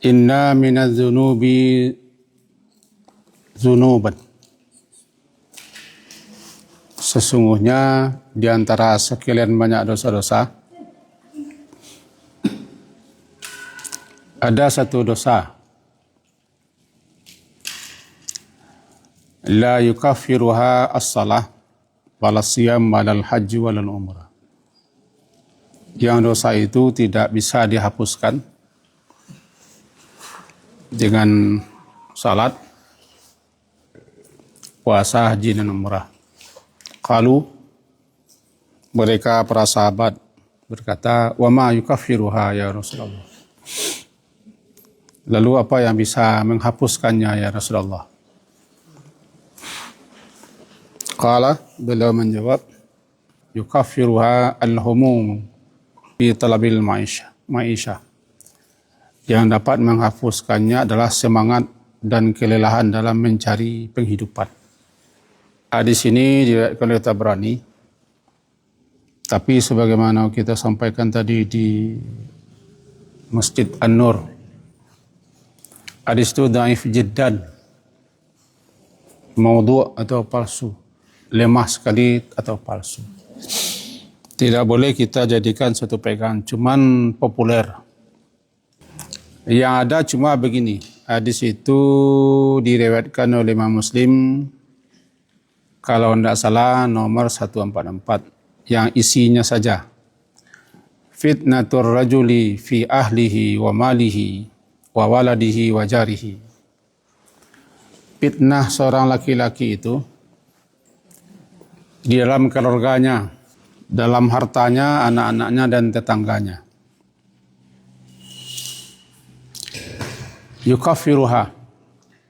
Inna minadz-dzunubi dzunuban. Sesungguhnya di antara sekian banyak dosa-dosa ada satu dosa la yukaffiruha as-salah wala siyam wal haji wal umrah. Yang dosa itu tidak bisa dihapuskan dengan salat, puasa, haji dan umrah. Qalu, mereka para sahabat berkata, wa ma yukaffiruha ya Rasulullah. Lalu apa yang bisa menghapuskannya ya Rasulullah? Qala, beliau menjawab, yukaffiruha al-humum fi talabil ma'isha. Yang dapat menghapuskannya adalah semangat dan kelelahan dalam mencari penghidupan. Hadis ini diriwayatkan oleh Tabrani, tapi sebagaimana kita sampaikan tadi di Masjid An-Nur, hadis itu dhaif jiddan, maudhu' atau palsu, lemah sekali atau palsu. Tidak boleh kita jadikan satu pegangan, cuman populer. Yang ada cuma begini, hadis itu diriwayatkan oleh Imam Muslim, kalau tidak salah nomor 144, yang isinya saja, fitnatur rajuli fi ahlihi wa malihi wa waladihi wa jarihi. Fitnah seorang laki-laki itu di dalam keluarganya, dalam hartanya, anak-anaknya dan tetangganya. Yukaffiruha,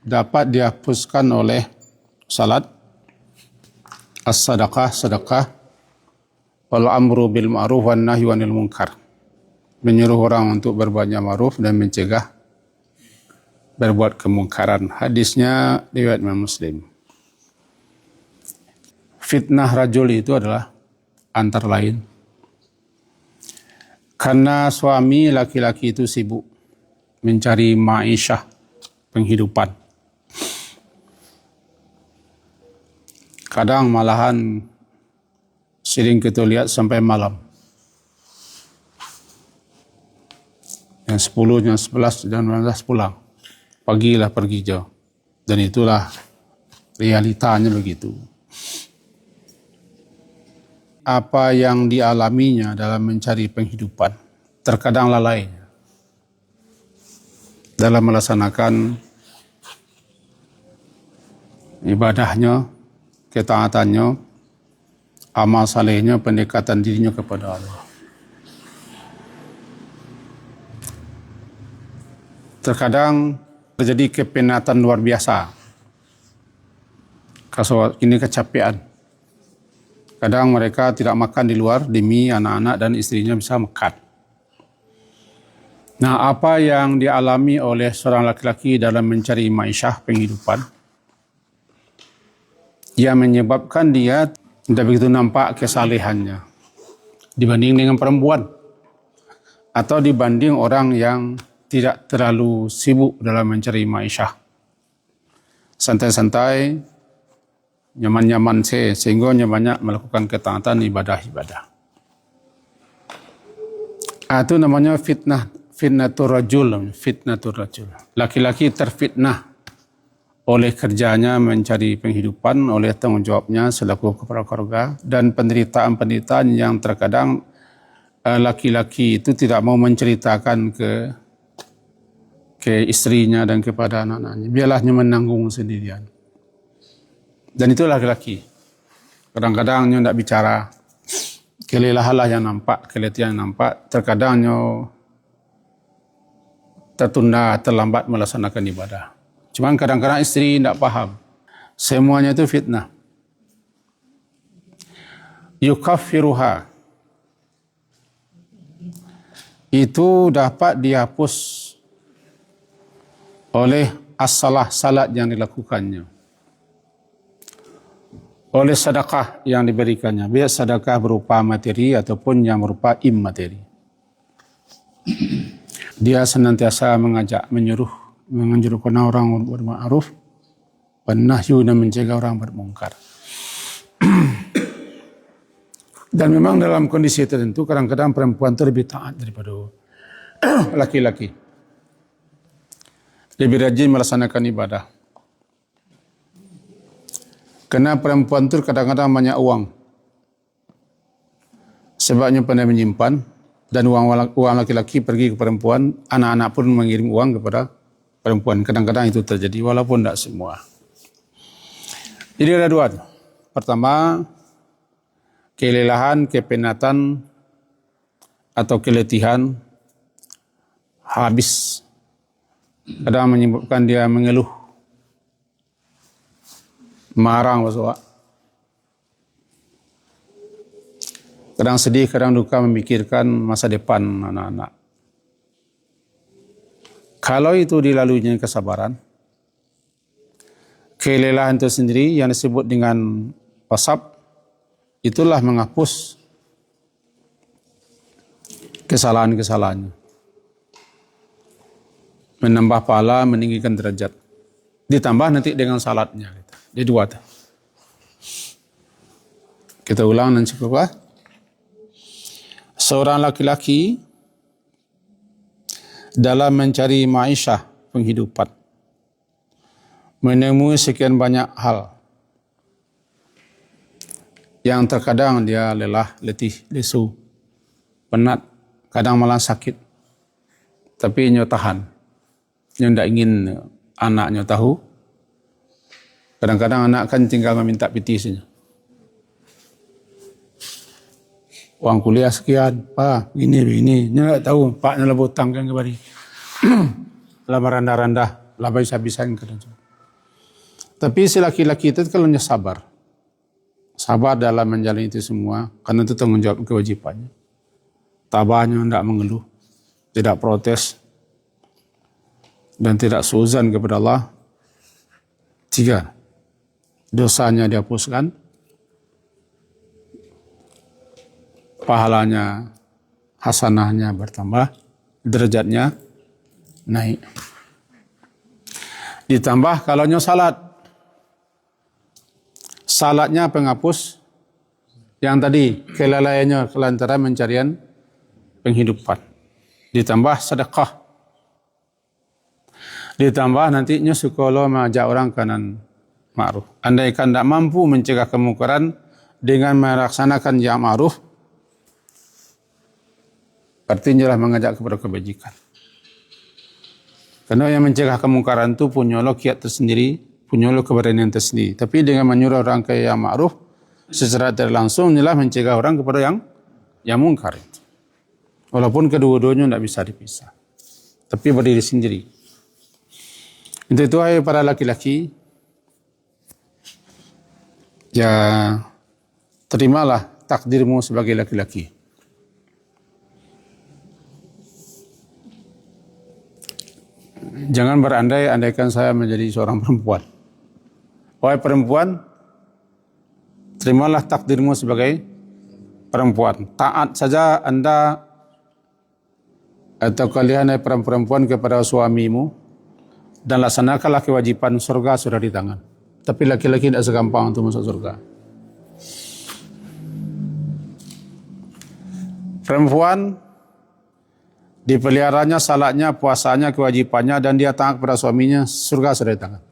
dapat dihapuskan oleh salat, as-sadaqah, sedekah, wal amru bil ma'ruf wan nahyi 'anil munkar, menyuruh orang untuk berbuat ma'ruf dan mencegah berbuat kemungkaran. Hadisnya riwayat Imam Muslim. Fitnah rajul itu adalah antara lain karena suami laki-laki itu sibuk mencari ma'isyah, penghidupan. Kadang malahan sering kita lihat sampai malam. Yang 10, yang 11, dan 12 pulang. Pagilah pergi jauh. Dan itulah realitanya begitu. Apa yang dialaminya dalam mencari penghidupan, terkadang lalai dalam melaksanakan ibadahnya, ketaatannya, amal salehnya, pendekatan dirinya kepada Allah. Terkadang terjadi kepenatan luar biasa. Kalau ini kecapean. Kadang mereka tidak makan di luar demi anak-anak dan istrinya bisa makan. Nah, apa yang dialami oleh seorang laki-laki dalam mencari ma'isyah, penghidupan, yang menyebabkan dia tidak begitu nampak kesalehannya dibanding dengan perempuan atau dibanding orang yang tidak terlalu sibuk dalam mencari ma'isyah. Santai-santai, nyaman-nyaman sehingga banyak melakukan ketaatan ibadah-ibadah. Itu namanya fitnatur rajul. Laki-laki terfitnah oleh kerjanya mencari penghidupan, oleh tanggung jawabnya selaku kepala keluarga, dan penderitaan-penderitaan yang terkadang laki-laki itu tidak mau menceritakan ke istrinya dan kepada anak-anaknya. Biarlahnya menanggung sendirian. Dan itu laki-laki. Kadang-kadang dia tidak bicara, kelelahan yang nampak, keletihan yang nampak, terkadang dia tertunda, terlambat melaksanakan ibadah. Cuman kadang-kadang istri tidak paham. Semuanya itu fitnah. Yukaffiruha, itu dapat dihapus oleh as-salah, salat yang dilakukannya, oleh sedekah yang diberikannya, baik sedekah berupa materi ataupun yang berupa immateri. Dia senantiasa mengajak, menganjurkan orang untuk berma'ruf, nahyu dan mencegah orang bermungkar. Dan memang dalam kondisi tertentu kadang-kadang perempuan itu lebih taat daripada laki-laki. Lebih rajin melaksanakan ibadah. Kerana perempuan itu kadang-kadang banyak uang. Sebabnya pandai menyimpan, dan uang laki-laki pergi ke perempuan, anak-anak pun mengirim uang kepada perempuan. Kadang-kadang itu terjadi walaupun tidak semua. Jadi ada dua. Pertama, kelelahan, kepenatan atau keletihan habis. Kadang menyebabkan dia mengeluh, marah, kadang sedih, kadang duka memikirkan masa depan anak-anak. Kalau itu dilaluinya kesabaran, kelelahan itu sendiri yang disebut dengan wasab, itulah menghapus kesalahan-kesalahannya, menambah pahala, meninggikan derajat. Ditambah nanti dengan salatnya. Dia dua. Kita ulang dan cukup. Seorang laki-laki dalam mencari ma'isyah, penghidupan, menemui sekian banyak hal yang terkadang dia lelah, letih, lesu, penat, kadang malah sakit. Tapi dia tahan. Dia tidak ingin anaknya tahu. Kadang-kadang anak kan tinggal meminta piti saja. Uang kuliah sekian, Pak, begini. Dia tak tahu, Pak nak hutangkan kepada dia. Lama rendah-rendah, lama habis-habisan. Tapi si laki-laki itu kalau dia sabar. Sabar dalam menjalani itu semua, karena itu tanggung jawab kewajibannya. Tabahnya tidak mengeluh, tidak protes, dan tidak suuzan kepada Allah. 3, dosanya dihapuskan, pahalanya, hasanahnya bertambah, derajatnya naik. Ditambah kalau salat, salatnya penghapus yang tadi kelalaiannya kelantaran mencarian penghidupan. Ditambah sedekah. Ditambah nantinya psikolog mengajak orang kanan ma'ruf. Andaikan tidak mampu mencegah kemungkaran dengan melaksanakan yang ma'ruf, artinya lah mengajak kepada kebajikan. Karena yang mencegah kemungkaran itu punya kiat tersendiri, punya keberanian tersendiri. Tapi dengan menyuruh orang ke yang ma'ruf, secara tidak langsung inilah mencegah orang kepada yang mungkar itu. Walaupun kedua-duanya tidak bisa dipisah. Tapi berdiri sendiri. Untuk itu hai para laki-laki, ya terimalah takdirmu sebagai laki-laki. Jangan berandai-andaikan saya menjadi seorang perempuan. Wahai perempuan, terimalah takdirmu sebagai perempuan. Taat saja anda atau kalian perempuan kepada suamimu dan laksanakanlah kewajiban surga sudah di tangan. Tapi laki-laki tidak segampang untuk masuk surga. Perempuan dipeliharanya salatnya, puasanya, kewajibannya dan dia taat kepada suaminya, surga sudah di tangan.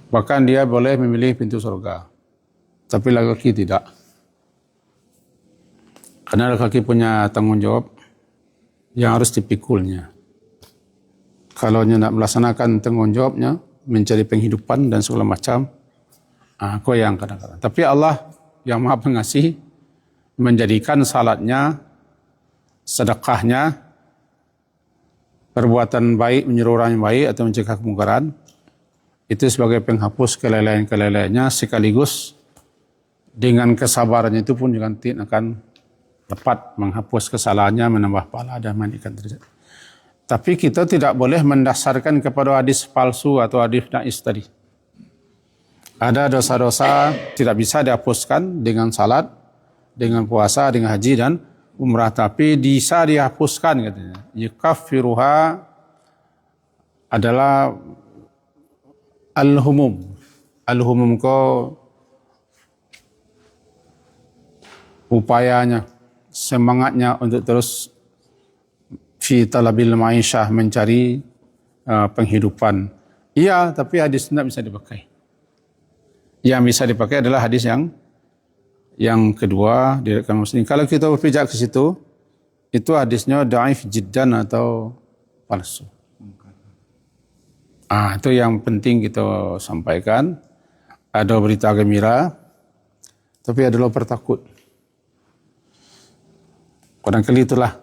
Bahkan dia boleh memilih pintu surga. Tapi laki-laki tidak. Karena laki-laki punya tanggung jawab yang harus dipikulnya. Kalau dia nak melaksanakan tanggung jawabnya, mencari penghidupan dan segala macam, goyang kadang-kadang. Tapi Allah yang Maha Pengasih menjadikan salatnya, sedekahnya, perbuatan baik, menyuruh orang yang baik atau mencegah kemungkaran, itu sebagai penghapus kelelayan-kelelayannya, sekaligus dengan kesabarannya itu pun juga akan dapat menghapus kesalahannya, menambah pahala dan meninggikan derajat. Tapi kita tidak boleh mendasarkan kepada hadis palsu atau hadis nais tadi. Ada dosa-dosa tidak bisa dihapuskan dengan salat, dengan puasa, dengan haji dan umrah tapi bisa dihapuskan katanya. Yukaffiruha adalah al-humum. Al-humum ko upayanya, semangatnya untuk terus fi talabil ma'isyah, mencari penghidupan. Iya, tapi hadis tidak bisa dipakai. Yang bisa dipakai adalah hadis yang kedua diriwayatkan Muslim. Kalau kita berpijak ke situ, itu hadisnya dhaif jiddan atau palsu. Itu yang penting kita sampaikan. Ada berita gembira, tapi ada loper takut. Kadang-kali itulah